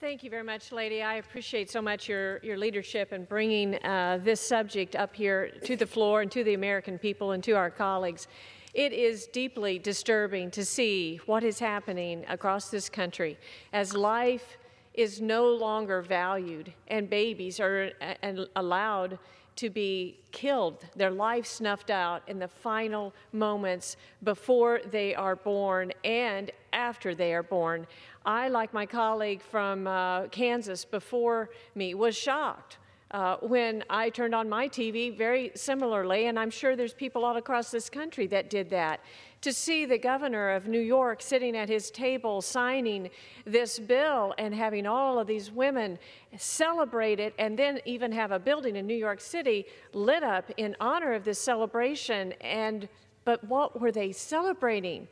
Thank you very much, lady. I appreciate so much your leadership in bringing this subject up here to the floor and to the American people and to our colleagues. It is deeply disturbing to see what is happening across this country as life is no longer valued and babies are allowed to be killed, their life snuffed out in the final moments before they are born and after they are born. I, like my colleague from Kansas before me, was shocked when I turned on my TV very similarly, and I'm sure there's people all across this country that did that, to see the governor of New York sitting at his table signing this bill and having all of these women celebrate it, and then even have a building in New York City lit up in honor of this celebration. But what were they celebrating?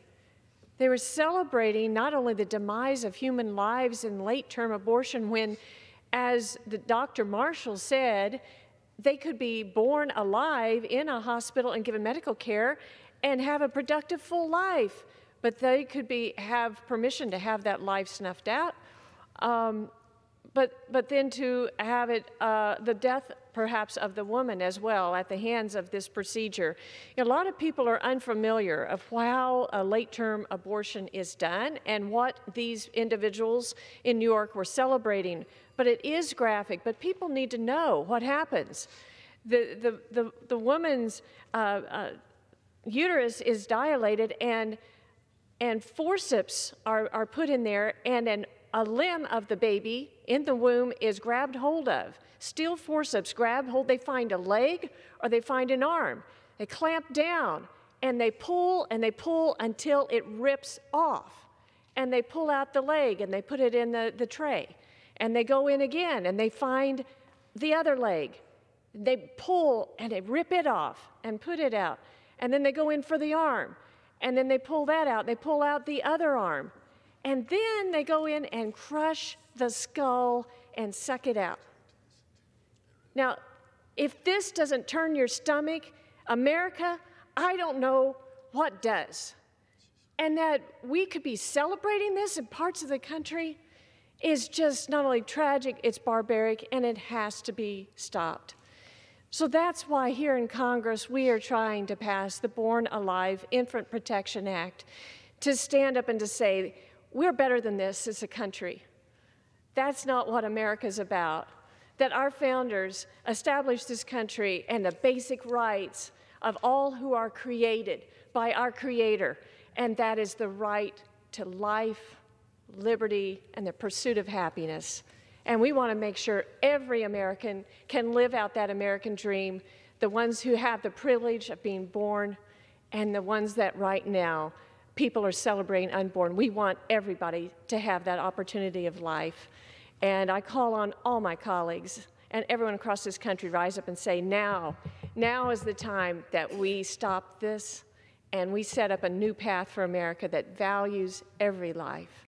They were celebrating not only the demise of human lives in late-term abortion when, as the Dr. Marshall said, they could be born alive in a hospital and given medical care and have a productive full life, but they could have permission to have that life snuffed out, but then to have it, the death perhaps of the woman as well at the hands of this procedure. A lot of people are unfamiliar of how a late-term abortion is done and what these individuals in New York were celebrating, but it is graphic, but people need to know what happens. The woman's uterus is dilated and forceps are put in there, and a limb of the baby in the womb is grabbed hold of. Steel forceps grab hold. They find a leg or they find an arm. They clamp down and they pull until it rips off. And they pull out the leg and they put it in the tray. And they go in again and they find the other leg. They pull and they rip it off and put it out. And then they go in for the arm. And then they pull that out. They pull out the other arm. And then they go in and crush the skull and suck it out. Now, if this doesn't turn your stomach, America, I don't know what does. And that we could be celebrating this in parts of the country is just not only tragic, it's barbaric, and it has to be stopped. So that's why here in Congress we are trying to pass the Born Alive Infant Protection Act to stand up and to say, we're better than this as a country. That's not what America's about. That our founders established this country and the basic rights of all who are created by our Creator, and that is the right to life, liberty, and the pursuit of happiness. And we want to make sure every American can live out that American dream, the ones who have the privilege of being born and the ones that right now people are celebrating unborn. We want everybody to have that opportunity of life. And I call on all my colleagues and everyone across this country rise up and say, now is the time that we stop this and we set up a new path for America that values every life.